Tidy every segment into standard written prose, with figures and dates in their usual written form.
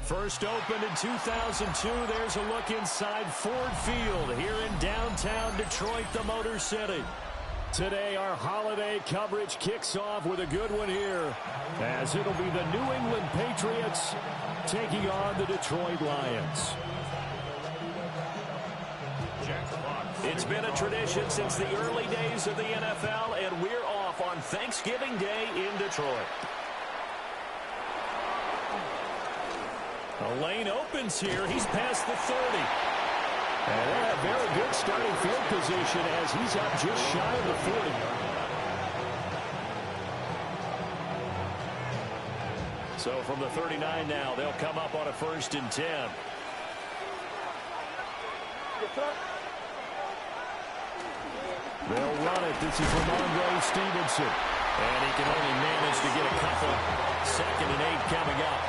First opened in 2002. There's a look inside Ford Field here in downtown Detroit, the Motor City. Today, our holiday coverage kicks off with a good one here, as it'll be the New England Patriots taking on the Detroit Lions. It's been a tradition since the early days of the NFL, and we're off on Thanksgiving Day in Detroit. The lane opens here. He's past the 30. And they have very good starting field position as he's up just shy of the 40. So from the 39 now, they'll come up on a 1st and 10. They'll run it. This is Ramondre Stevenson. And he can only manage to get a couple. 2nd and 8 coming up.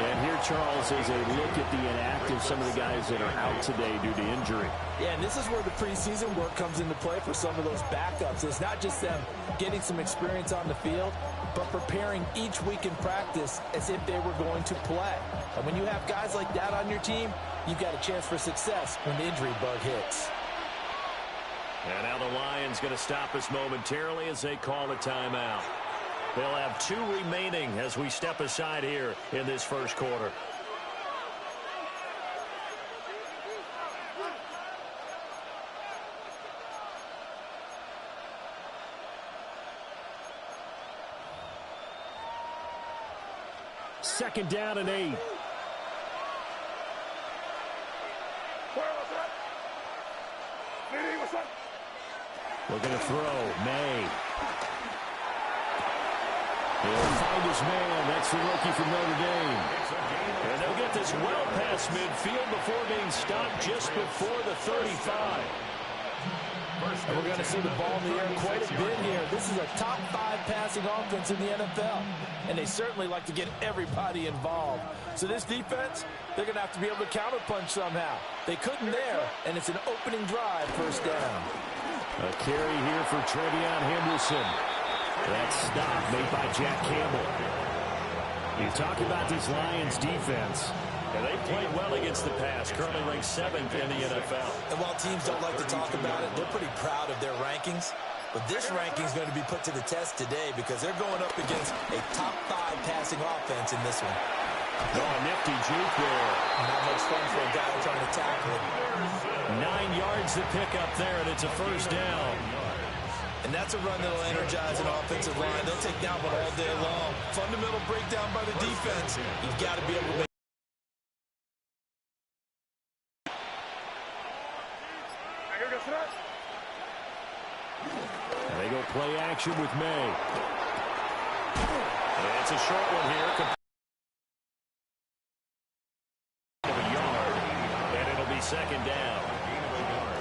And here, Charles, is a look at the inactive, some of the guys that are out today due to injury. Yeah, and this is where the preseason work comes into play for some of those backups. It's not just them getting some experience on the field, but preparing each week in practice as if they were going to play. And when you have guys like that on your team, you've got a chance for success when the injury bug hits. And now the Lions going to stop us momentarily as they call a timeout. They'll have 2 remaining as we step aside here in this first quarter. Second down and 8. Looking to throw. May. He'll find his man. That's the rookie from Notre Dame. And they'll get this well past midfield before being stopped just before the 35. And we're going to see the ball in the air quite a bit here. This is a top 5 passing offense in the NFL. And they certainly like to get everybody involved. So this defense, they're going to have to be able to counterpunch somehow. They couldn't there, and it's an opening drive, 1st down. A carry here for Trevion Henderson. That stop made by Jack Campbell. You talk about this Lions defense. And they played well against the pass, currently ranked 7th in the NFL. And while teams don't like to talk about it, they're pretty proud of their rankings. But this ranking is going to be put to the test today because they're going up against a top 5 passing offense in this one. Oh, nifty juke there. Not much fun for a guy trying to tackle it. 9 yards to pick up there, and it's a 1st down. And that's a run that'll energize an offensive line. They'll take that one all day long. Fundamental breakdown by the defense. You've got to be able to make. And they go play action with May. And it's a short one here. Of a yard. And it'll be 2nd down.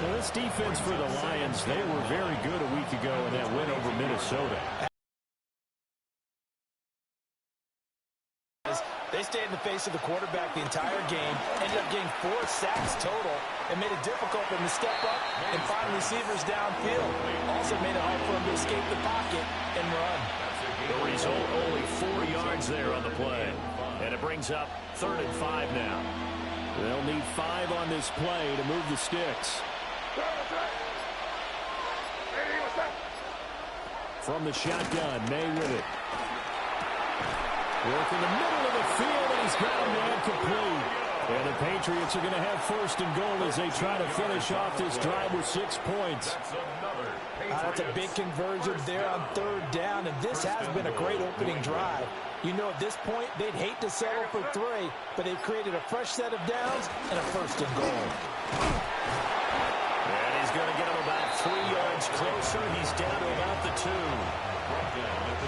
Now, this defense for the Lions, they were very good a week ago in that win over Minnesota. They stayed in the face of the quarterback the entire game, ended up getting 4 sacks total, and made it difficult for him to step up and find receivers downfield. Also made it hard for him to escape the pocket and run. The result, only 4 yards there on the play. And it brings up 3rd and 5 now. They'll need 5 on this play to move the sticks. From the shotgun, May with it. Work in the middle of the field, and he's got a man complete. And the Patriots are going to have 1st and goal as they try to finish off this drive with 6 points. That's a big conversion there on 3rd down, and this has been a great opening drive. You know, at this point, they'd hate to settle for 3, but they've created a fresh set of downs and a 1st and goal. And he's going to get him about 3 yards closer. He's down to about the 2.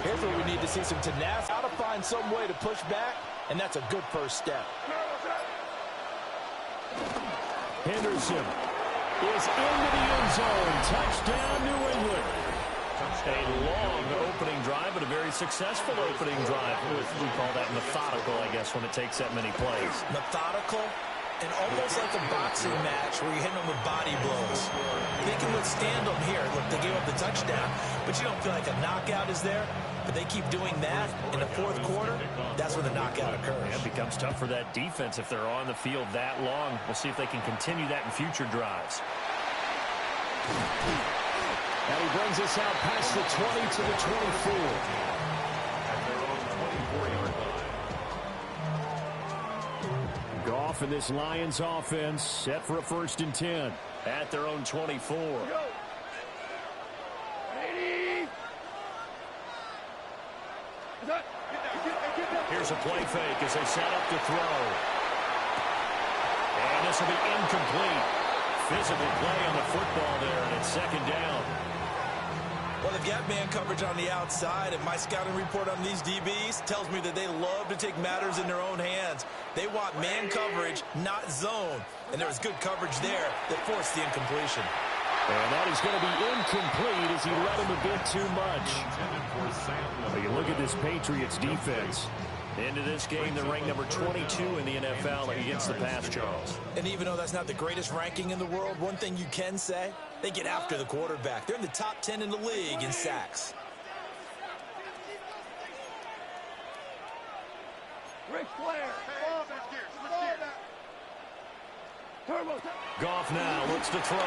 Here's where we need to see some tenacity. How to find some way to push back, and that's a good 1st step. Henderson is into the end zone. Touchdown, New England. A long opening drive, but a very successful opening drive. We call that methodical, I guess, when it takes that many plays. Methodical and almost like a boxing match where you're hitting them with body blows. They can withstand them here. Look, they gave up the touchdown, but you don't feel like a knockout is there. But they keep doing that in the fourth quarter. That's when the knockout occurs. Yeah, it becomes tough for that defense if they're on the field that long. We'll see if they can continue that in future drives. And he brings us out past the 20 to the 24. Goff and this Lions offense set for a 1st and 10 at their own 24. Here's a play fake as they set up to throw. And this will be incomplete. Physical play on the football there, and it's 2nd down. Well, they've got man coverage on the outside, and my scouting report on these DBs tells me that they love to take matters in their own hands. They want man coverage, not zone. And there was good coverage there that forced the incompletion. And that is going to be incomplete as he let him a bit too much. Well, you look at this Patriots defense. Into this game, they're ranked number 22 in the NFL against the pass, Charles. And even though that's not the greatest ranking in the world, one thing you can say, they get after the quarterback. They're in the top 10 in the league in sacks. Goff now looks to throw.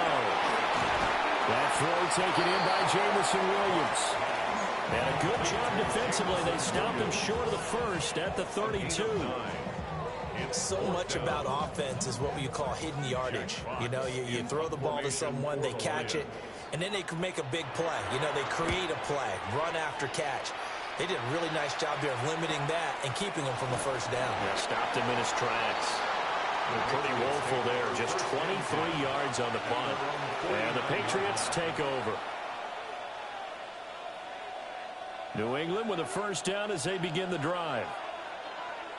That throw taken in by Jameson Williams. And a good job defensively. They stopped him short of the first at the 32. So much about offense is what you call hidden yardage. You know, you throw the ball to someone, they catch it, and then they can make a big play. You know, they create a play, run after catch. They did a really nice job there of limiting that and keeping him from a 1st down. Yeah, stopped him in his tracks. Pretty woeful there. Just 23 yards on the punt. And the Patriots take over. New England with a 1st down as they begin the drive.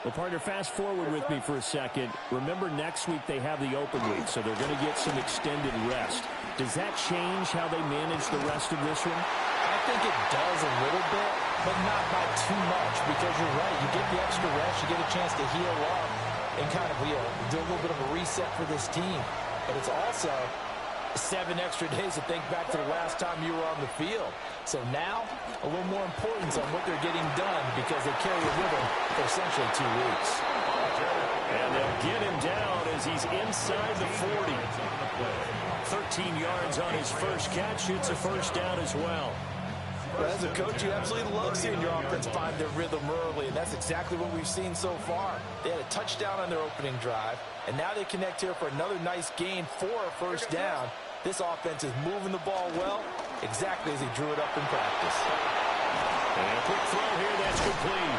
Well, partner, fast forward with me for a second. Remember, next week they have the open week, so they're going to get some extended rest. Does that change how they manage the rest of this one? I think it does a little bit, but not by too much, because you're right. You get the extra rest, you get a chance to heal up and kind of do a little bit of a reset for this team. But it's also 7 extra days to think back to the last time you were on the field. So now, a little more importance on what they're getting done because they carry it with them for essentially 2 weeks. And they'll get him down as he's inside the 40. 13 yards on his first catch. It's a 1st down as well. But as a coach, you absolutely love seeing your offense find their rhythm early, and that's exactly what we've seen so far. They had a touchdown on their opening drive, and now they connect here for another nice gain for a 1st down. This offense is moving the ball well, exactly as he drew it up in practice. And a quick throw here, that's complete.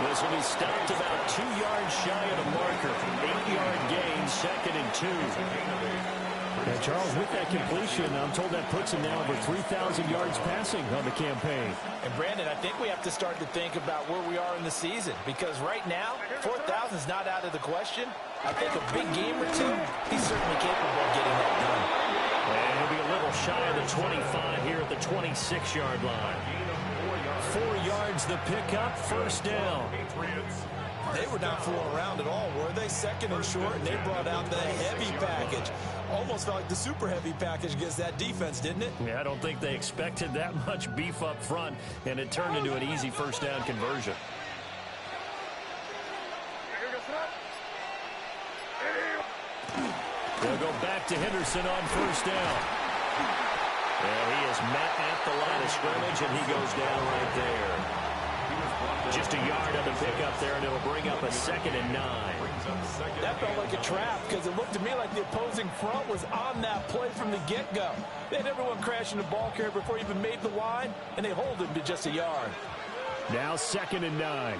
This will be stopped about 2 yards shy of the marker. 8-yard gain, 2nd and 2. And Charles, with that completion, I'm told that puts him now over 3,000 yards passing on the campaign. And Brandon, I think we have to start to think about where we are in the season, because right now, 4,000 is not out of the question. I think a big game or two, he's certainly capable of getting that done. And he'll be a little shy of the 25 here at the 26-yard line. 4 yards the pickup, 1st down. They were not fooling around at all, were they? 2nd and short, and they brought out the heavy package. Almost felt like the super heavy package against that defense, didn't it? Yeah, I don't think they expected that much beef up front, and it turned into an easy 1st down conversion. They'll go back to Henderson on 1st down. And he is met at the line of scrimmage, and he goes down right there. Just a yard on the pickup there, and it'll bring up a 2nd and 9. That felt like a trap because it looked to me like the opposing front was on that play from the get-go. They had everyone crashing the ball carrier before he even made the line, and they hold him to just a yard. Now 2nd and 9.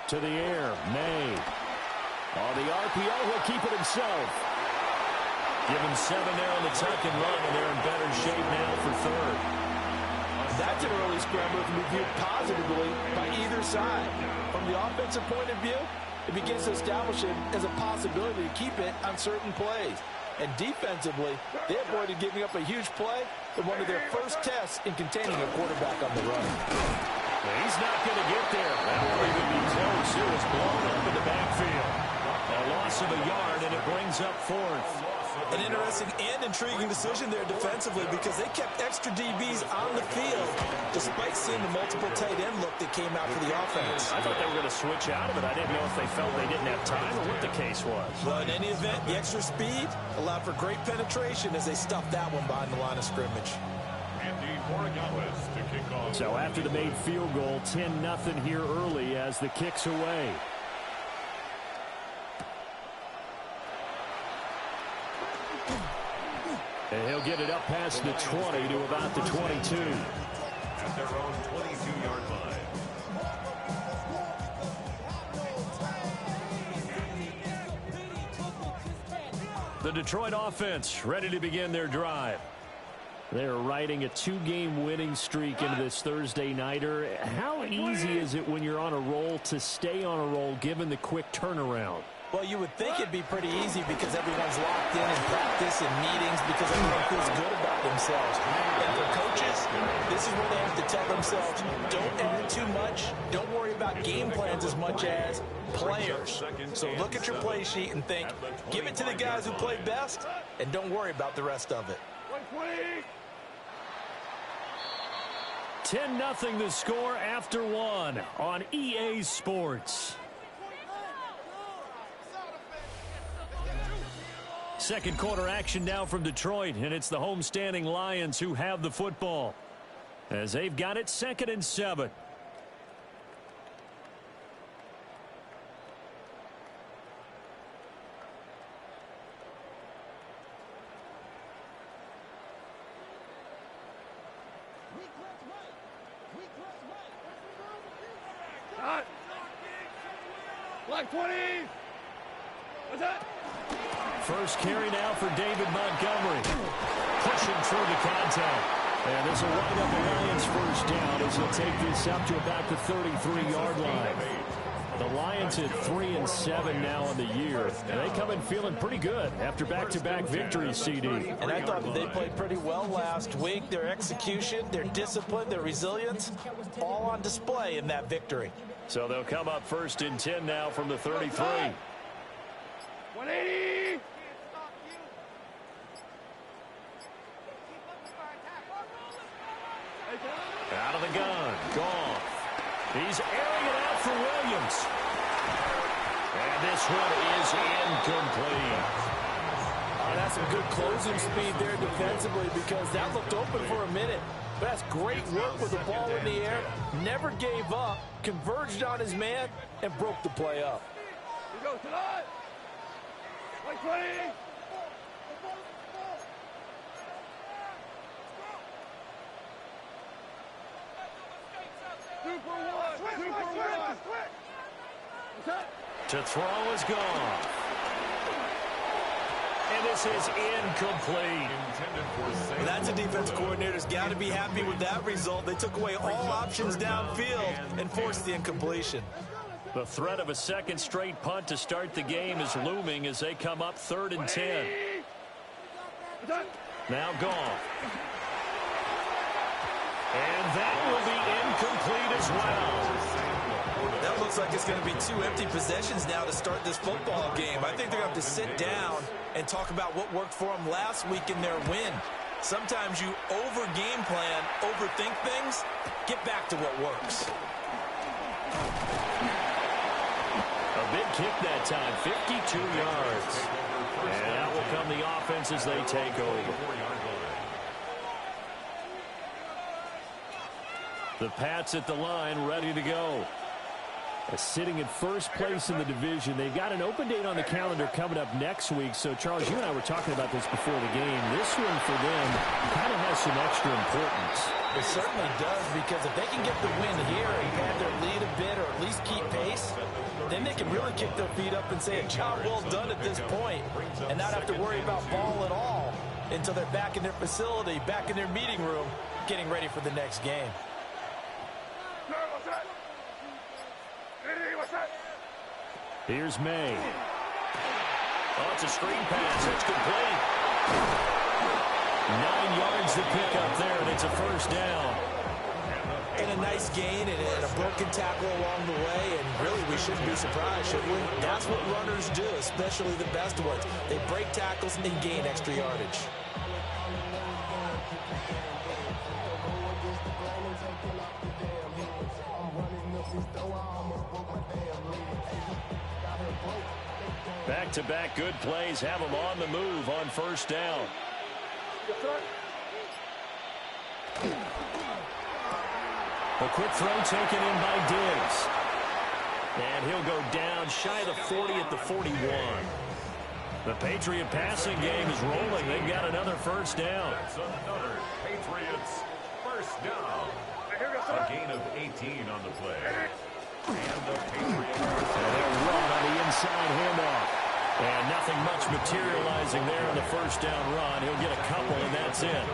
To the air, May. On the RPO, he'll keep it himself. Give him 7 there on the tuck and run, and they're in better shape now for 3rd. That's an early scramble that can be viewed positively by either side. From the offensive point of view, it begins to establish it as a possibility to keep it on certain plays. And defensively, they avoided giving up a huge play in one of their first tests in containing a quarterback on the run. He's not going to get there. That won't even be close. It was blown up in the backfield. A loss of a yard, and it brings up fourth. An interesting and intriguing decision there defensively because they kept extra DBs on the field despite seeing the multiple tight end look that came out for the offense. I thought they were going to switch out of it. I didn't know if they felt they didn't have time or what the case was. Well, in any event, the extra speed allowed for great penetration as they stuffed that one behind the line of scrimmage. So after the made field goal, 10-0 here early as the kick's away. And he'll get it up past the 20 to about the 22. At their own 22-yard line. The Detroit offense ready to begin their drive. They're riding a 2-game winning streak into this Thursday nighter. How easy is it when you're on a roll to stay on a roll given the quick turnaround? Well, you would think it'd be pretty easy because everyone's locked in practice and meetings because everyone feels good about themselves. And for coaches, this is where they have to tell themselves, don't add too much. Don't worry about game plans as much as players. So look at your play sheet and think, give it to the guys who play best, and don't worry about the rest of it. 10-0 the score after one on EA Sports. Second quarter action now from Detroit, and it's the homestanding Lions who have the football as they've got it 2nd and 7. Black 20. What's that? First carry now for David Montgomery. Pushing through the contact. And this will wind up the Lions first down as he'll take this up to about the 33-yard line. The Lions at 3-7 now on the year. And they come in feeling pretty good after back-to-back victories, CD. And I thought that they played pretty well last week. Their execution, their discipline, their resilience, all on display in that victory. So they'll come up 1st and 10 now from the 33. 180. Out of the gun. Goff. He's airing it out for Williams. And this one is incomplete. Oh, that's some good closing speed there defensively because that looked open for a minute. But that's great work with the ball in the air. Never gave up. Converged on his man and broke the play up. Here we go tonight. 120. To throw is gone. And this is incomplete. Well, that's a defense coordinator's got to be happy with that result. They took away all options downfield and forced the incompletion. The threat of a second straight punt to start the game is looming as they come up 3rd and 10. Now Goff. And that will be incomplete as well. That looks like it's going to be 2 empty possessions now to start this football game. I think they're going to have to sit down and talk about what worked for them last week in their win. Sometimes you over-game plan, overthink things, get back to what works. A big kick that time, 52 yards. And out will come the offense as they take over. The Pats at the line, ready to go. Sitting in first place in the division. They've got an open date on the calendar coming up next week. So, Charles, you and I were talking about this before the game. This one for them kind of has some extra importance. It certainly does, because if they can get the win here and pad their lead a bit or at least keep pace, then they can really kick their feet up and say a job well done at this point and not have to worry about ball at all until they're back in their facility, back in their meeting room, getting ready for the next game. Here's May. Oh, it's a screen pass. It's complete. 9 yards to pick up there, and it's a first down. And a nice gain and a broken tackle along the way, and really we shouldn't be surprised, should we? That's what runners do, especially the best ones. They break tackles and gain extra yardage. Back-to-back good plays have them on the move on first down. A quick throw taken in by Diggs. And he'll go down shy of the 40 at the 41. The Patriot passing game is rolling. They've got another first down. That's another Patriots first down. A gain of 18 on the play. And the Patriots. And they'll run on the inside handoff. And nothing much materializing there on the first down run. He'll get a couple, and that's it.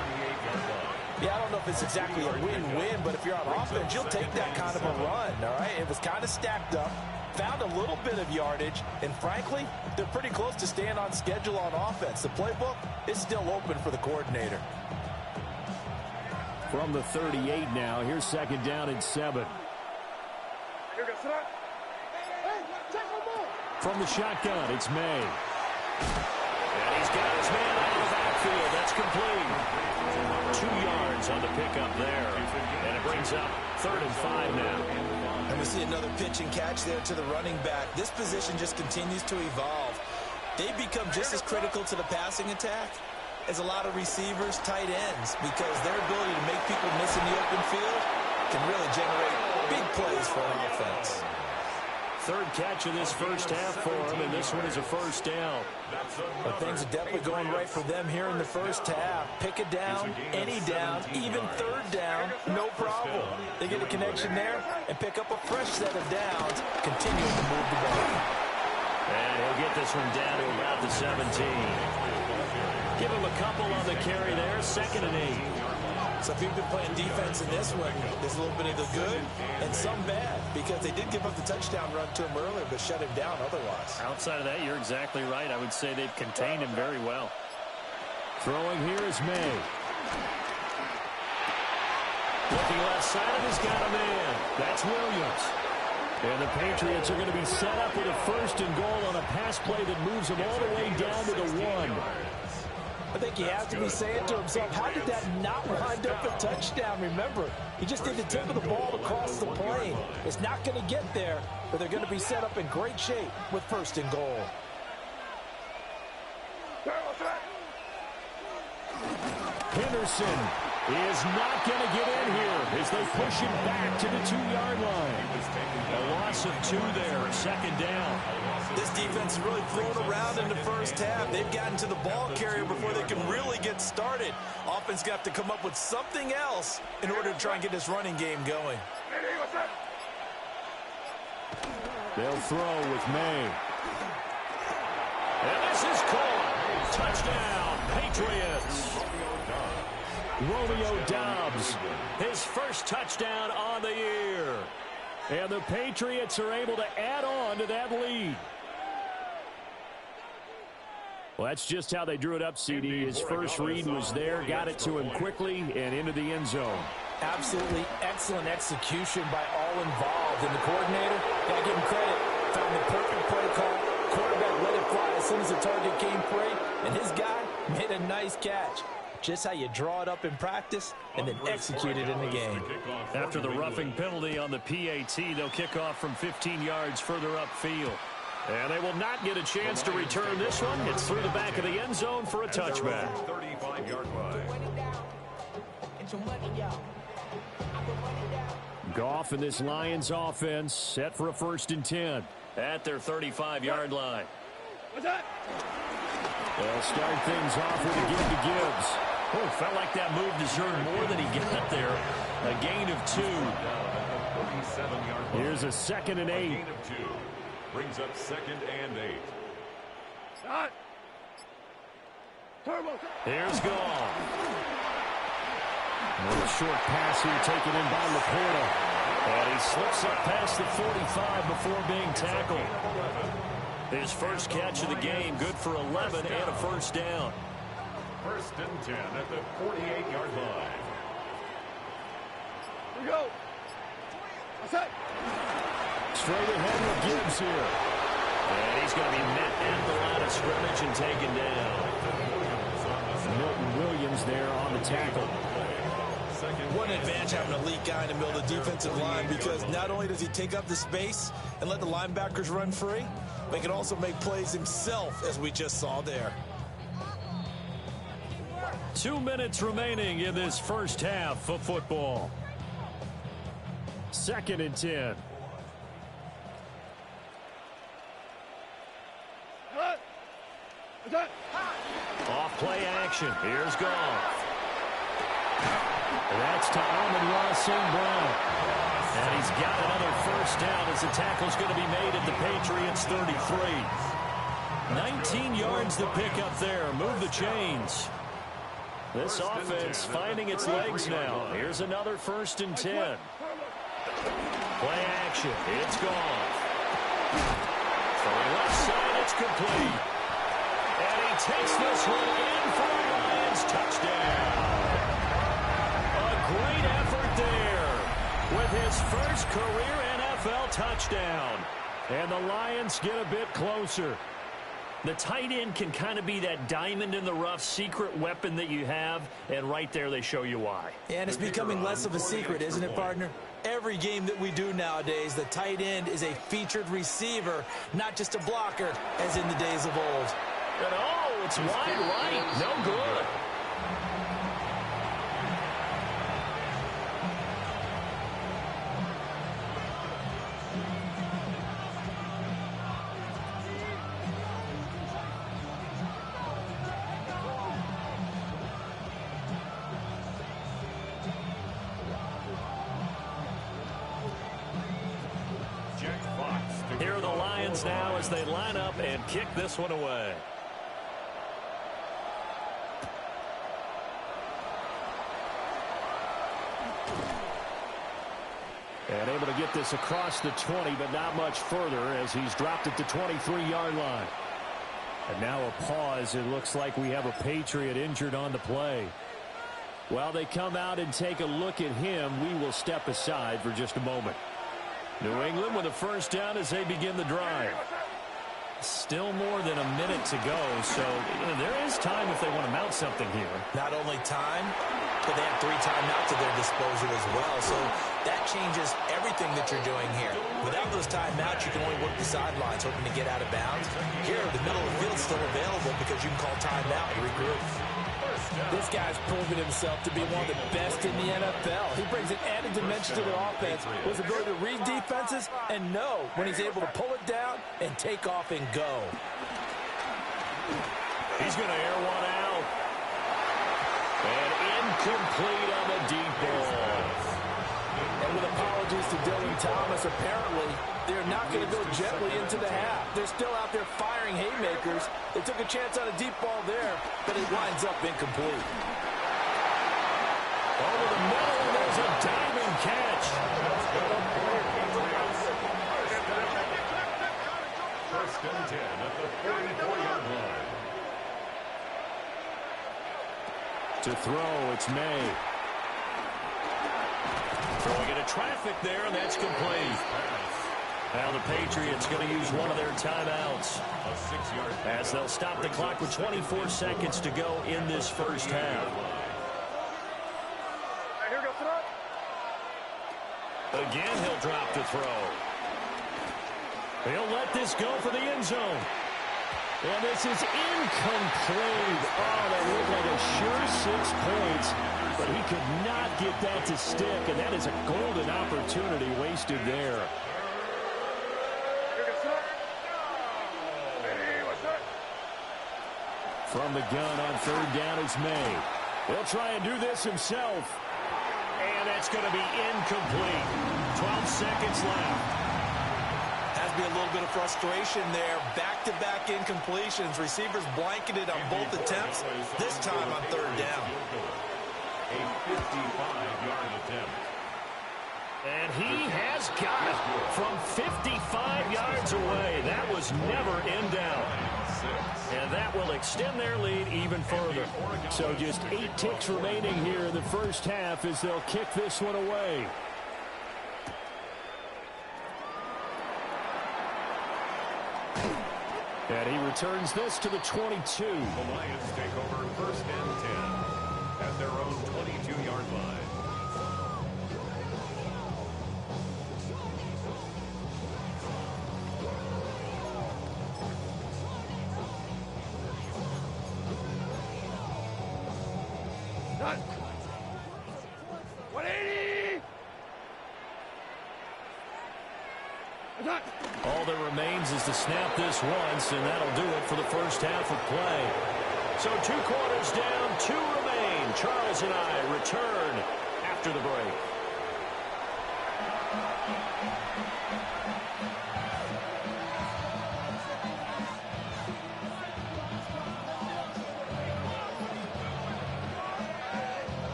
Yeah, I don't know if it's exactly a win-win, but if you're on offense, you'll take that kind of a run, all right? It was kind of stacked up, found a little bit of yardage, and frankly, they're pretty close to staying on schedule on offense. The playbook is still open for the coordinator. From the 38 now, here's second down and 7. From the shotgun, it's May. And he's got his man out of the backfield. That's complete. 2 yards on the pickup there. And it brings up 3rd and 5 now. And we see another pitch and catch there to the running back. This position just continues to evolve. They become just as critical to the passing attack as a lot of receivers, tight ends, because their ability to make people miss in the open field can really generate big plays for an offense. 3rd catch of this first half for him, and this one is a first down. But things are definitely going right for them here in the first half. Pick a down, any down, even 3rd down, no problem. They get a connection there and pick up a fresh set of downs, continuing to move the ball. And he'll get this one down to about the 17. Give him a couple on the carry there, 2nd and 8. So if you've been playing defense in this one, there's a little bit of the good and some bad, because they did give up the touchdown run to him earlier, but shut him down otherwise. Outside of that, you're exactly right. I would say they've contained him very well. Throwing here is May. Looking left side of, he's got a man. That's Williams. And the Patriots are going to be set up with a 1st and goal on a pass play that moves them all the way down to the 1. I think he has to be saying to himself, how did that not wind up a touchdown? Remember, he just did the tip of the ball across the plane. It's not going to get there, but they're going to be set up in great shape with 1st and goal. Henderson is not going to get in here as they push him back to the 2-yard line. A loss of 2 there, 2nd down. This defense is really thrown around in the first half. They've gotten to the ball carrier before they can really get started. Offense got to come up with something else in order to try and get this running game going. They'll throw with May. And this is caught. Touchdown, Patriots. Romeo Doubs, His first touchdown on the year. and the Patriots are able to add on to that lead. Well, that's just how they drew it up, CD. His first read was there, got it to him quickly, and into the end zone. Absolutely excellent execution by all involved. And the coordinator, got to give him credit, found the perfect play call. Quarterback let it fly as soon as the target came free, and his guy made a nice catch. Just how you draw it up in practice and then execute it in the game. After the roughing penalty on the PAT, they'll kick off from 15 yards further upfield. And they will not get a chance to return this one. It's through the back of the end zone for a touchback. 35-yard line. Goff and this Lions offense set for a 1st and 10. At their 35-yard line. They'll start things off with a give to Gibbs. Oh, felt like that move deserved more than he got there. A gain of 2. Here's a 2nd and 8. Gain of 2. Brings up 2nd and 8. Here's Goff. A short pass here taken in by Laporta. And he slips up past the 45 before being tackled. His first catch of the game, good for 11 and a first down. 1st and 10 at the 48-yard line. Here we go. What's that? Straight ahead with Gibbs here. And he's going to be met at the line of scrimmage and taken down. Milton Williams there on the tackle. What an advantage having an elite guy in the middle of the defensive line, because not only does he take up the space and let the linebackers run free, but he can also make plays himself, as we just saw there. 2 minutes remaining in this first half of football. 2nd and 10. What's that? Off play action. Here's Goff. That's to Amon-Ra St. Brown. And he's got another first down as the tackle's going to be made at the Patriots 33. 19 yards to pick up there. Move the chains. This offense finding its legs now. Here's another 1st and 10. Play action. It's Goff. From the left side, it's complete. And he takes this one in for a Lions touchdown. Great effort there with his first career NFL touchdown. And the Lions get a bit closer. The tight end can kind of be that diamond in the rough secret weapon that you have, and right there they show you why. And it's becoming less of a secret, isn't it, partner? Every game that we do nowadays, the tight end is a featured receiver, not just a blocker, as in the days of old. And oh, it's wide right. No good. Here are the Lions now as they line up and kick this one away. And able to get this across the 20, but not much further as he's dropped at the 23-yard line. And now a pause. It looks like we have a Patriot injured on the play. While they come out and take a look at him, we will step aside for just a moment. New England with a first down as they begin the drive. Still more than a minute to go, so there is time if they want to mount something here. Not only time, but they have 3 timeouts at their disposal as well, so that changes everything that you're doing here. Without those timeouts, you can only work the sidelines, hoping to get out of bounds. Here, the middle of the field is still available because you can call timeout and regroup. This guy's proven himself to be one of the best in the NFL. He brings an added dimension to their offense with his ability to read defenses and know when he's able to pull it down and take off and go. He's going to air one out. And incomplete on the deep ball. And with apologies to Dylan Thomas, apparently they're not going to go gently into the half. They're still out there firing haymakers. They took a chance on a deep ball there, but it winds up incomplete. Over the middle, and there's a diving catch. 1st and 10 at the 44-yard line. To throw, it's May. Throwing into traffic there, and that's complete. Now the Patriots going to use one of their timeouts as they'll stop the clock with 24 seconds to go in this first half. Again, he'll drop the throw. He'll let this go for the end zone. And this is incomplete. Oh, that looked like a sure 6 points, but he could not get that to stick, and that is a golden opportunity wasted there. From the gun on 3rd down is May. He'll try and do this himself. And it's going to be incomplete. 12 seconds left. Has to be a little bit of frustration there. Back-to-back incompletions. Receivers blanketed on both attempts. This time on 3rd down. A 55-yard attempt. And he has has got it from 55 yards away. That was never in doubt. And that will extend their lead even further. So just 8 ticks remaining here in the first half as they'll kick this one away. And he returns this to the 22. The Lions take over 1st and 10 at their own 22-yard line. Done. 180. Done. All that remains is to snap this once, and that'll do it for the first half of play. So 2 quarters down, 2 remain. Charles and I return after the break.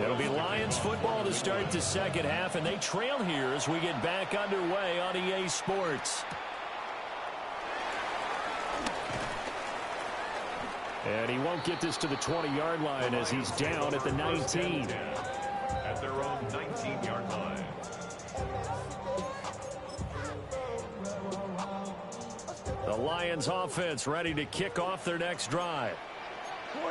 It'll be Lions football to start the second half, and they trail here as we get back underway on EA Sports. And he won't get this to the 20-yard line as he's down at the 19. At their own 19-yard line. The Lions offense ready to kick off their next drive.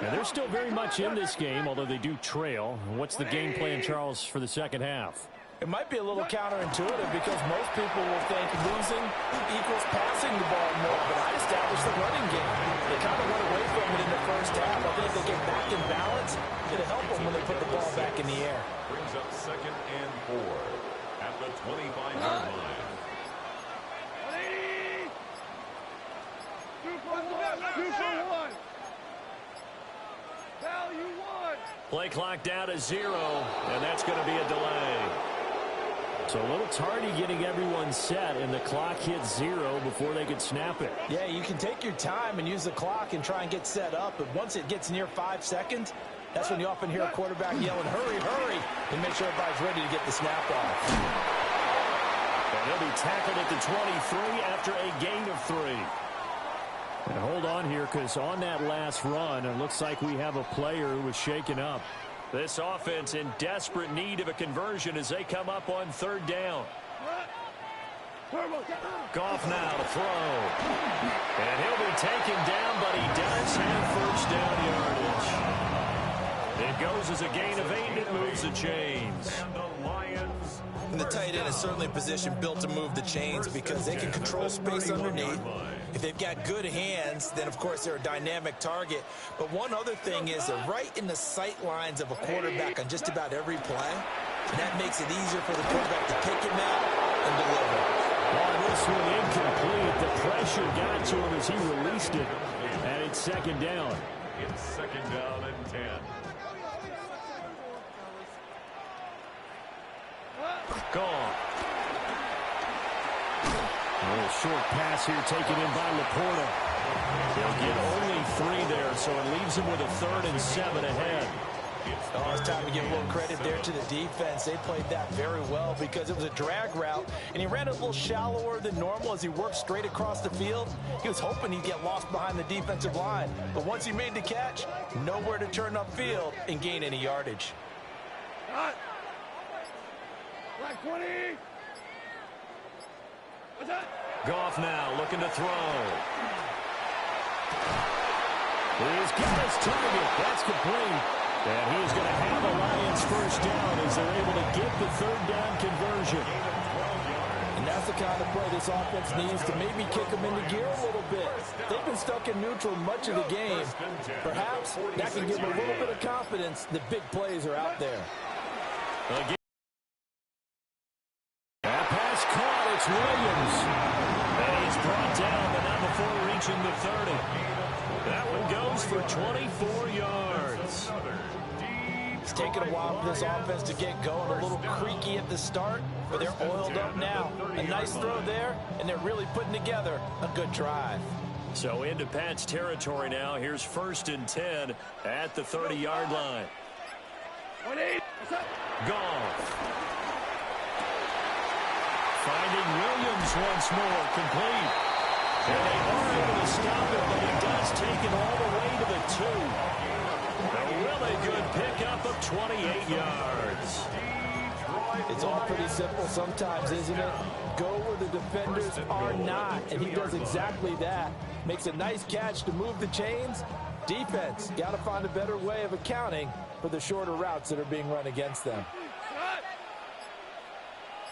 And they're still very much in this game, although they do trail. What's the game plan, Charles, for the second half? It might be a little counterintuitive because most people will think losing equals passing the ball more, but I established the running game. They kind of went away from it in the first half. I think if they get back in balance, it'll help them when they put the ball back in the air. Brings up 2nd and 4 at the 25-yard line. 180. 2 for 1. 2 for 1. Value 1. Play clock down to 0, and that's going to be a delay. So a little tardy getting everyone set, and the clock hits 0 before they could snap it. Yeah, you can take your time and use the clock and try and get set up, but once it gets near 5 seconds, that's when you often hear a quarterback yelling, hurry, hurry, and make sure everybody's ready to get the snap off. And he'll be tackled at the 23 after a gain of 3. And hold on here, because on that last run, it looks like we have a player who was shaken up. This offense in desperate need of a conversion as they come up on 3rd down. Goff now to throw. And he'll be taken down, but he does have 1st down yardage. It goes as a gain of 8, and it moves the chains. And the Lions. And the tight end is certainly a position built to move the chains because they can control space underneath. If they've got good hands, then, of course, they're a dynamic target. But one other thing is they're right in the sight lines of a quarterback on just about every play. And that makes it easier for the quarterback to pick him out and deliver. On this one, incomplete. The pressure got to him as he released it. And it's 2nd down. It's 2nd down and 10. Gone. A little short pass here taken in by Laporta. They'll get only 3 there, so it leaves them with a 3rd and 7 ahead. Oh, it's time to give a little credit there to the defense. They played that very well because it was a drag route, and he ran it a little shallower than normal as he worked straight across the field. He was hoping he'd get lost behind the defensive line, but once he made the catch, nowhere to turn upfield and gain any yardage. Cut. Black 20. What's that? Goff now looking to throw. He's got his target. That's complete. And he's going to have a Lions 1st down as they're able to get the 3rd down conversion. And that's the kind of play this offense needs to maybe kick them into gear a little bit. They've been stuck in neutral much of the game. Perhaps that can give them a little bit of confidence that big plays are out there. Again. That pass caught. It's Williams. And he's brought down, but not before reaching the 30. That one goes for 24 yards. It's taken a while for this offense to get going. A little creaky at the start, but they're oiled up now. A nice throw there, and they're really putting together a good drive. So into Pat's territory now. Here's 1st and 10 at the 30-yard line. Goff. Finding Williams once more, complete. And they are able to stop it, but he does take it all the way to the 2. A really good pickup of 28 yards. It's all pretty simple sometimes, isn't it? Go where the defenders are not, and he does exactly that. Makes a nice catch to move the chains. Defense, got to find a better way of accounting for the shorter routes that are being run against them.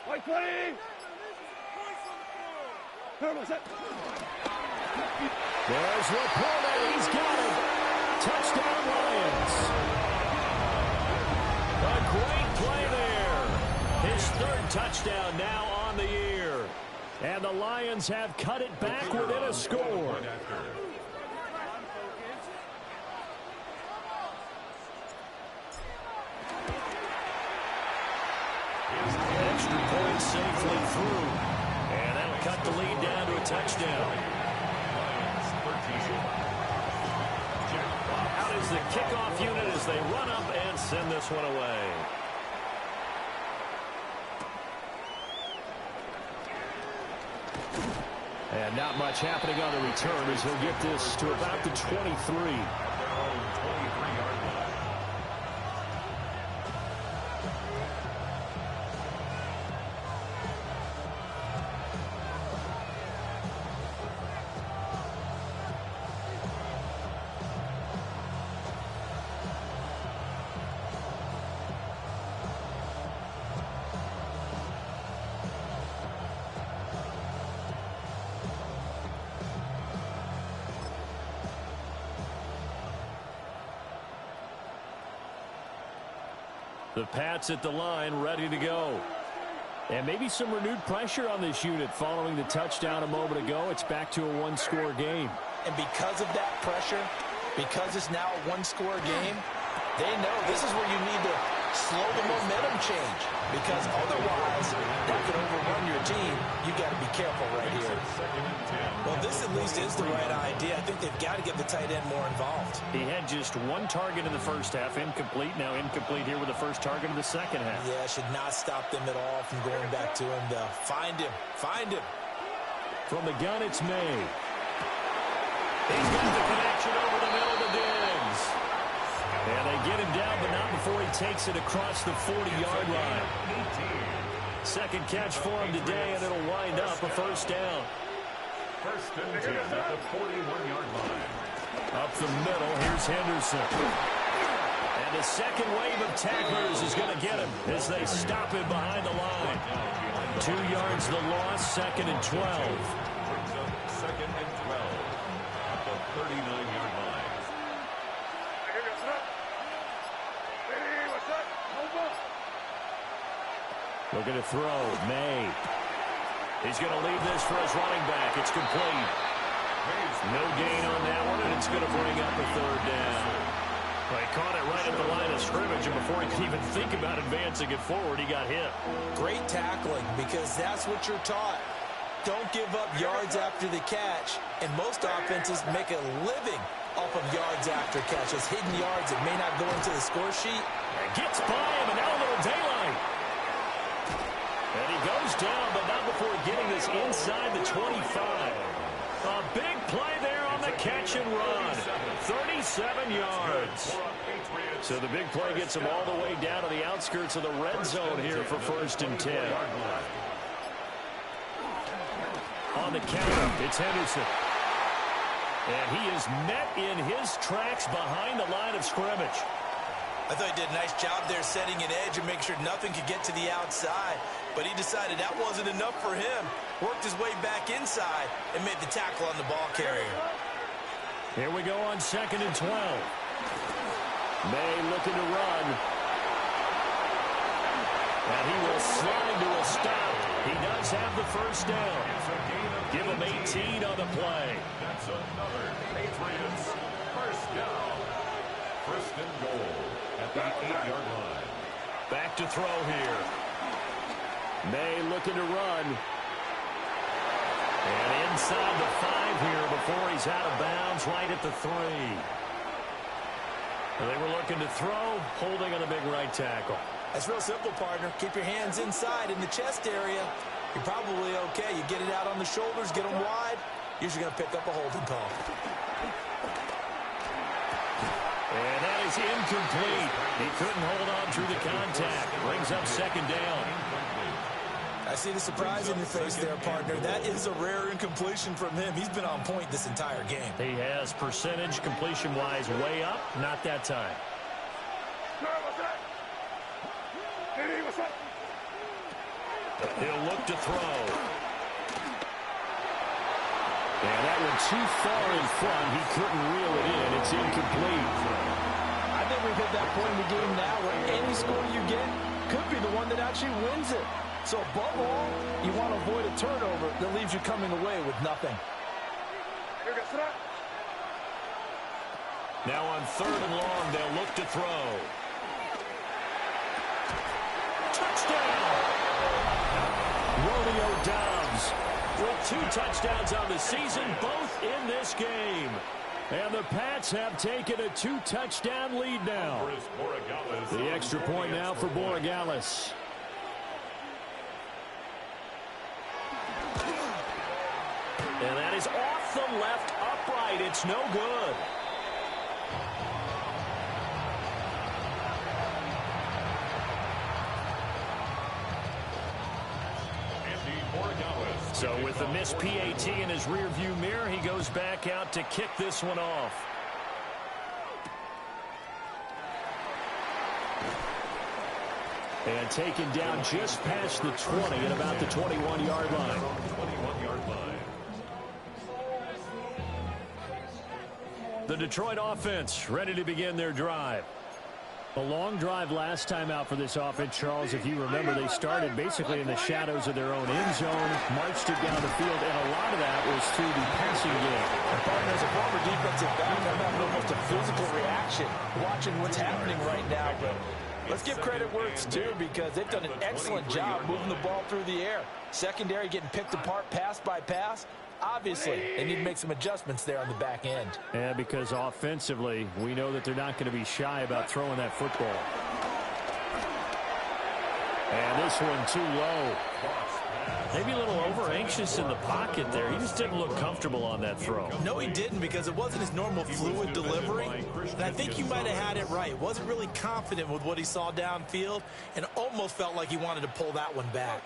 There's Laporta. He's got it. Touchdown, Lions. A great play there. His 3rd touchdown now on the year. And the Lions have cut it back within a score. Extra point safely through. And that'll cut the lead down to a touchdown. Out is the kickoff unit as they run up and send this one away. And not much happening on the return as he'll get this to about the 23. The Pats at the line, ready to go. And maybe some renewed pressure on this unit following the touchdown a moment ago. It's back to a one-score game. And because of that pressure, because it's now a one-score game, they know this is where you need to slow the momentum change. Because otherwise, that could overrun your team. You got to be careful right here. Well, this at least is the right idea. I think they've got to get the tight end more involved. He had just 1 target in the first half, incomplete. Now incomplete here with the first target of the second half. Yeah, should not stop them at all from going back to him, though. Find him. Find him. From the gun, it's May. He's got the connection over the middle to Diggs. And they get him down, but not before he takes it across the 40-yard line. Second catch for him today, and it'll wind up a first down. 1st and 10 at the 41-yard line. Up the middle, here's Henderson. And the second wave of tacklers is going to get him as they stop him behind the line. 2 yards the loss, 2nd and 12. Brings up 2nd and 12 at the 39-yard line. Looking to throw, May. He's going to leave this for his running back. It's complete. No gain on that one, and it's going to bring up a 3rd down. Well, he caught it right at the line of scrimmage, and before he could even think about advancing it forward, he got hit. Great tackling, because that's what you're taught. Don't give up yards after the catch, and most offenses make a living off of yards after catches. Hidden yards that may not go into the score sheet. And gets by him, and now a little daylight. And he goes down, but not before getting this inside the 25. A big play there on the catch and run. 37 yards. So the big play gets him all the way down to the outskirts of the red zone here for 1st and 10. On the counter, it's Henderson. And he is met in his tracks behind the line of scrimmage. I thought he did a nice job there setting an edge and make sure nothing could get to the outside. But he decided that wasn't enough for him. Worked his way back inside and made the tackle on the ball carrier. Here we go on 2nd and 12. May looking to run. And he will slide to a stop. He does have the first down. Give him 18 on the play. That's another Patriots first down. 1st and goal at the 8-yard line. Back to throw here. May looking to run. And inside the 5 here before he's out of bounds right at the 3. They were looking to throw, holding on the big right tackle. That's real simple, partner. Keep your hands inside in the chest area. You're probably okay. You get it out on the shoulders, get them wide. Usually going to pick up a holding call. And that is incomplete. He couldn't hold on through the contact. Brings up 2nd down. I see the surprise in your face there, partner. That is a rare incompletion from him. He's been on point this entire game. He has percentage completion-wise way up. Not that time. He'll look to throw. And that one too far in front. He couldn't reel it in. It's incomplete. I think we've hit that point in the game now where any score you get could be the one that actually wins it. So above all, you want to avoid a turnover that leaves you coming away with nothing. Now on 3rd and long, they'll look to throw. Touchdown! Romeo Doubs with 2 touchdowns on the season, both in this game. And the Pats have taken a 2-touchdown lead now. The extra point now for Borregales. And that is off the left upright. It's no good. So with the missed PAT in his rearview mirror, he goes back out to kick this one off. And taken down just past the 20 at about the 21-yard line. The Detroit offense ready to begin their drive. A long drive last time out for this offense, Charles. If you remember, they started basically in the shadows of their own end zone, marched it down the field, and a lot of that was through the passing game. And as a former defensive back, I'm having almost a physical reaction watching what's happening right now. But let's give credit where it's due, because they've done an excellent job moving the ball through the air. Secondary getting picked apart pass by pass. Obviously, they need to make some adjustments there on the back end. Yeah, because offensively, we know that they're not going to be shy about throwing that football. And this one too low. Maybe a little over-anxious in the pocket there. He just didn't look comfortable on that throw. No, he didn't, because it wasn't his normal fluid delivery. And I think you might have had it right. Wasn't really confident with what he saw downfield, and almost felt like he wanted to pull that one back.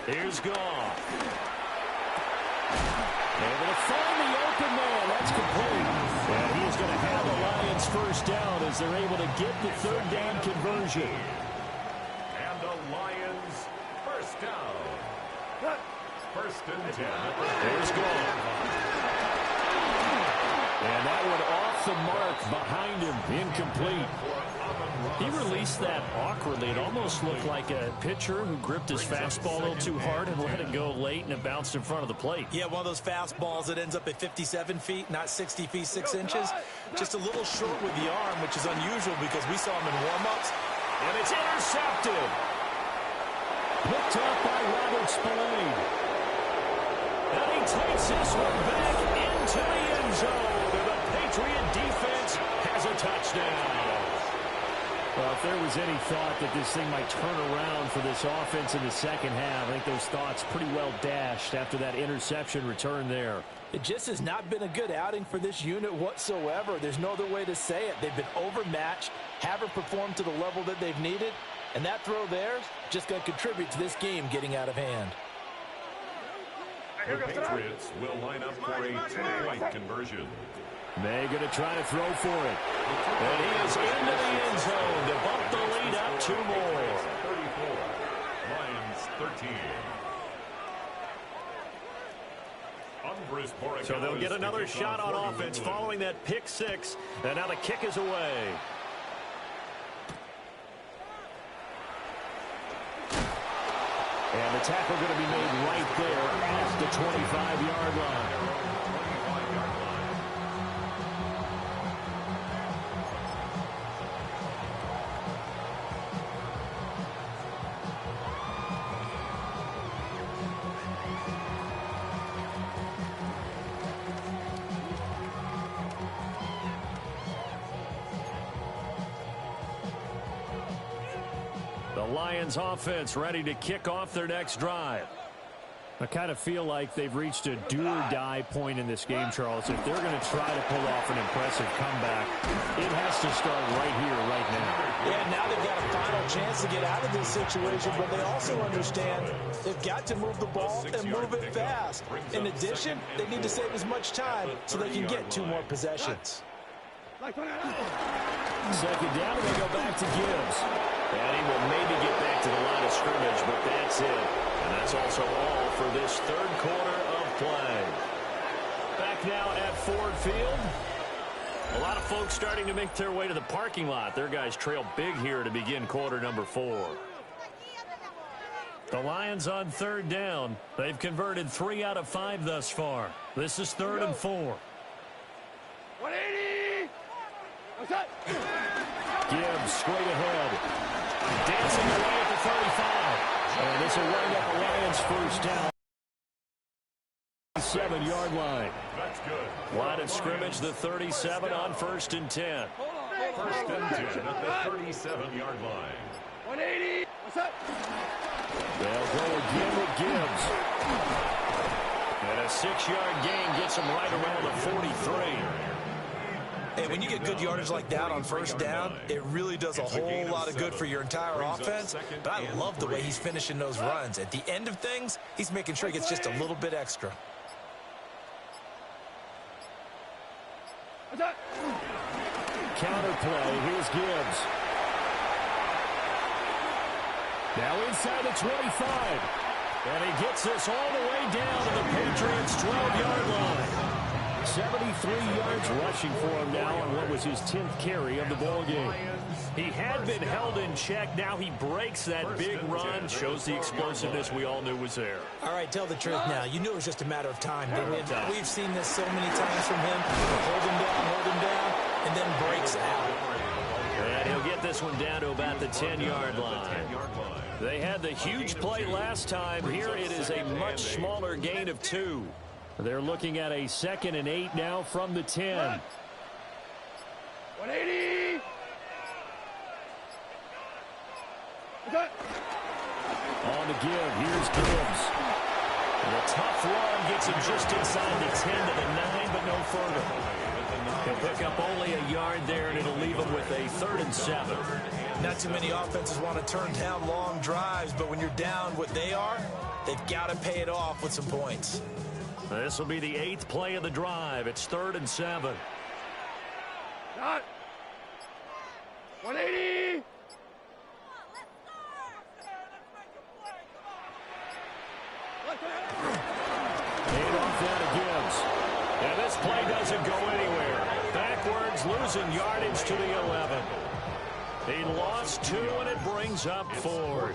Here's Goff. Able to find the open man. That's complete. And he is going to have the Lions first down as they're able to get the 3rd down conversion. And the Lions first down. 1st and 10. There's Goff. And that one off the mark behind him. Incomplete. He released that awkwardly. It almost looked like a pitcher who gripped his fastball a little too hard and let it go late, and it bounced in front of the plate. Yeah, one of those fastballs that ends up at 57 feet, not 60 feet, 6 inches. Just a little short with the arm, which is unusual because we saw him in warm-ups. And it's intercepted. Picked up by Robert Spillane. And he takes this one back into the end zone. And the Patriot defense has a touchdown. Well, if there was any thought that this thing might turn around for this offense in the second half, I think those thoughts pretty well dashed after that interception return there. It just has not been a good outing for this unit whatsoever. There's no other way to say it. They've been overmatched, haven't performed to the level that they've needed, and that throw there is just going to contribute to this game getting out of hand. The Patriots will line up for a 2-point conversion. May going to try to throw for it. And he is into the end zone to bump the lead up 2 more. 34, Lions 13. So they'll get another shot on offense following that pick 6. And now the kick is away. And the tackle going to be made right there at the 25-yard line. Lions offense ready to kick off their next drive. I kind of feel like they've reached a do-or-die point in this game, Charles. If they're going to try to pull off an impressive comeback, it has to start right here, right now. Yeah, now they've got a final chance to get out of this situation, but they also understand they've got to move the ball and move it fast. In addition, they need to save as much time so they can get 2 more possessions. Second down, and they go back to Gibbs. And he will maybe get back to the line of scrimmage, but that's it. And that's also all for this third quarter of play. Back now at Ford Field. A lot of folks starting to make their way to the parking lot. Their guys trail big here to begin quarter number 4. The Lions on third down. They've converted 3 out of 5 thus far. This is 3rd and 4. 180! What's that? Gibbs straight ahead. Dancing away at the 35. And this will wind up the Lions' first down. 7-yard line. That's good. Line of scrimmage, the 37 on 1st and 10. First and 10 at the 37-yard line. 180! What's that? They'll go again with Gibbs. And a 6-yard gain gets him right around the 43. Hey, when you get good yardage like that on first down, it really does a whole lot of good for your entire offense. But I love the way he's finishing those runs. At the end of things, he's making sure he gets just a little bit extra. Counter play. Here's Gibbs. Now inside the 25. And he gets this all the way down to the Patriots' 12-yard line. 73 yards rushing for him now on what was his 10th carry of the ball game. He had been held in check. Now he breaks that big run. Shows the explosiveness we all knew was there. All right, tell the truth now. You knew it was just a matter of time, didn't it? We've seen this so many times from him. Hold him down, and then breaks out. And he'll get this one down to about the 10-yard line. They had the huge play last time. Here it is a much smaller gain of 2. They're looking at a 2nd and 8 now from the 10. 180! On the give, here's Gibbs. And a tough run gets him just inside the 10 to the 9, but no further. He'll pick up only a yard there, and it'll leave him with a 3rd and 7. Not too many offenses want to turn down long drives, but when you're down what they are, they've got to pay it off with some points. This will be the 8th play of the drive. It's 3rd and 7. Shot! 180! Handoff down to Gibbs. And this play doesn't go anywhere. Backwards, losing yardage to the 11. He lost 2, and it brings up 4th.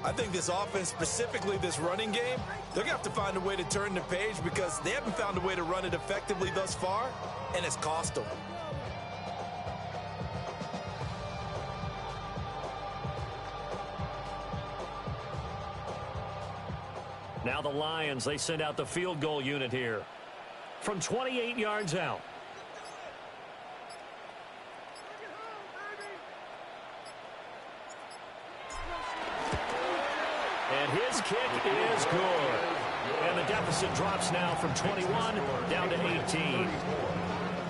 I think this offense, specifically this running game, they're going to have to find a way to turn the page because they haven't found a way to run it effectively thus far, and it's cost them. Now the Lions, they send out the field goal unit here from 28 yards out. And his kick is good. And the deficit drops now from 21 down to 18.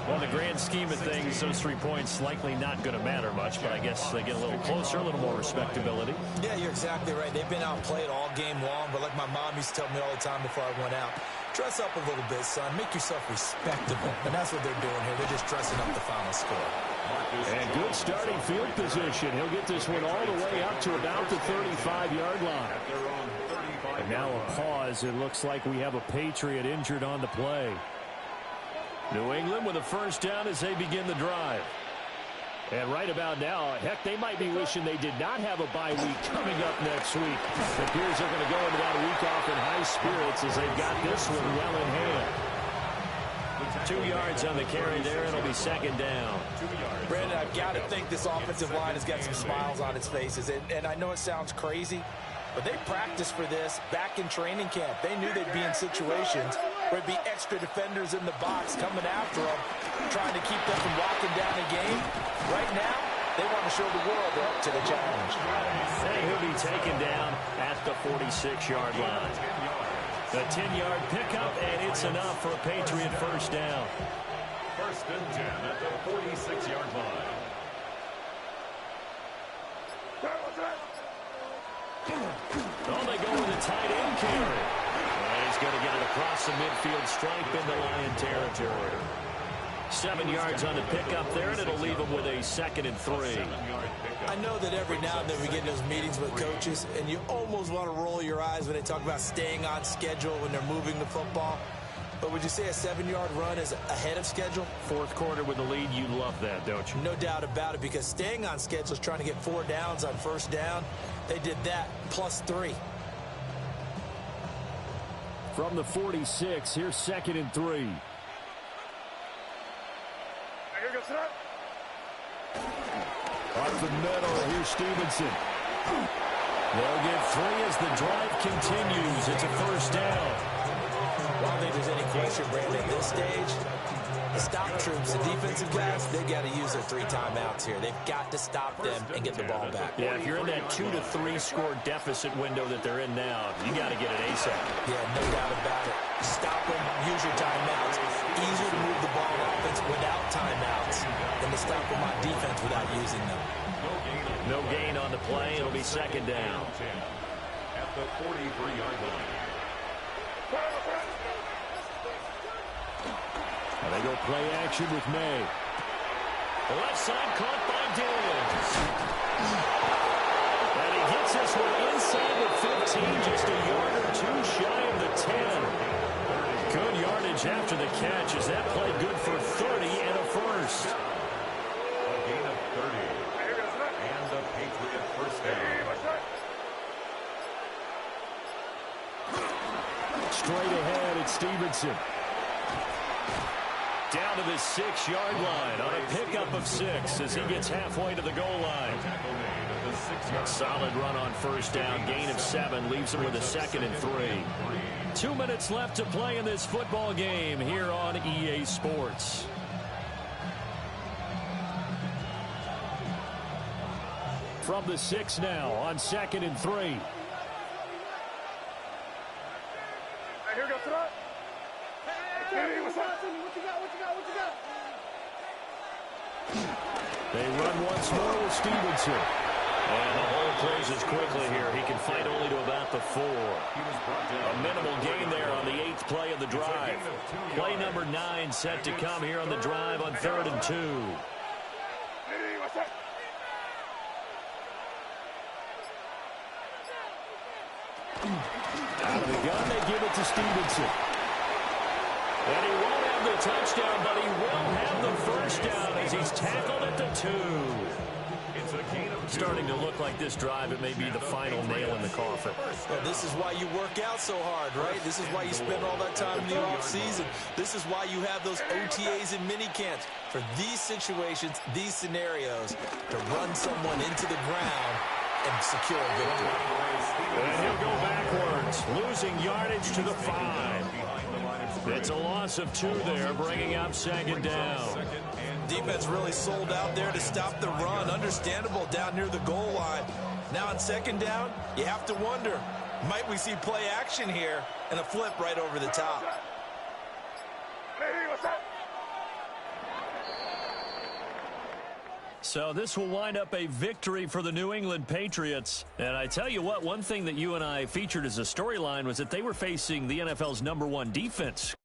Well, in the grand scheme of things, those 3 points likely not going to matter much, but I guess they get a little closer, a little more respectability. Yeah, you're exactly right. They've been outplayed all game long, but like my mom used to tell me all the time before I went out, dress up a little bit, son. Make yourself respectable. And that's what they're doing here. They're just dressing up the final score. And good starting field position. He'll get this one all the way up to about the 35-yard line. And now a pause. It looks like we have a Patriot injured on the play. New England with a first down as they begin the drive. And right about now, heck, they might be wishing they did not have a bye week coming up next week. It appears they're going to go into that week off in high spirits as they've got this one well in hand. 2 yards on the carry there. It'll be second down. Brandon, I've got to think this offensive line has got some smiles on its faces. And I know it sounds crazy, but they practiced for this back in training camp. They knew they'd be in situations where it'd be extra defenders in the box coming after them, trying to keep them from locking down the game. Right now, They want to show the world they're up to the challenge. And he'll be taken down at the 46-yard line. A 10-yard pickup, and it's enough for a Patriot first down. First and 10 at the 46-yard line. Oh, they go with a tight end carry. And he's going to get it across the midfield stripe into Lion territory. 7 yards on the pickup there, and it'll leave him with a 2nd and 3. I know that every now and then we get in those meetings with coaches, and you almost want to roll your eyes when they talk about staying on schedule when they're moving the football. But would you say a 7-yard run is ahead of schedule? Fourth quarter with the lead, you love that, don't you? No doubt about it, because staying on schedule is trying to get 4 downs on first down. They did that, plus 3. From the 46, here's 2nd and 3. Off the middle, here's Stevenson. They'll get 3 as the drive continues. It's a first down. I don't think there's any question, Brandon, at this stage. The stop troops, the defensive guys, they got to use their 3 timeouts here. They've got to stop them and get the ball back. Yeah, if you're in that 2 to 3 score deficit window that they're in now, you got to get it ASAP. Yeah, no doubt about it. Stop them, use your timeouts. Easier to move the ball on offense without timeouts than to stop them on defense without using them. No gain on the play. It'll be 2nd down. At the 43-yard line. And they go play action with May. The left side caught by Diggs. And he gets this one inside the 15, just a yard or 2 shy of the 10. Good yardage after the catch as that play good for 30 and a first. A gain of 30. And the Patriot first down. Straight ahead, it's Stevenson. Down to the 6-yard line on a pickup of 6 as he gets halfway to the goal line. Solid run on first down, gain of 7, leaves him with a 2nd and 3. 2 minutes left to play in this football game here on EA Sports. From the 6 now on 2nd and 3. They run once more with Stevenson. And the hole closes quickly here. He can fight only to about the 4. A minimal gain there on the 8th play of the drive. Play number 9 set to come here on the drive on 3rd and 2. Out of the gun, they give it to Stevenson. And he won't have the touchdown, but he will have the first down as he's tackled at the 2. It's a gain of 2. Starting to look like this drive, it may be the final nail in the coffin. Well, this is why you work out so hard, right? This is why you spend all that time in the offseason. This is why you have those OTAs and mini camps. For these situations, these scenarios, to run someone into the ground and secure a victory. And he'll go backwards, losing yardage to the 5. It's a loss of 2 there, bringing up 2nd down. Defense really sold out there to stop the run. Understandable down near the goal line. Now on 2nd down, you have to wonder, might we see play action here and a flip right over the top? So this will wind up a victory for the New England Patriots. And I tell you what, one thing that you and I featured as a storyline was that they were facing the NFL's #1 defense.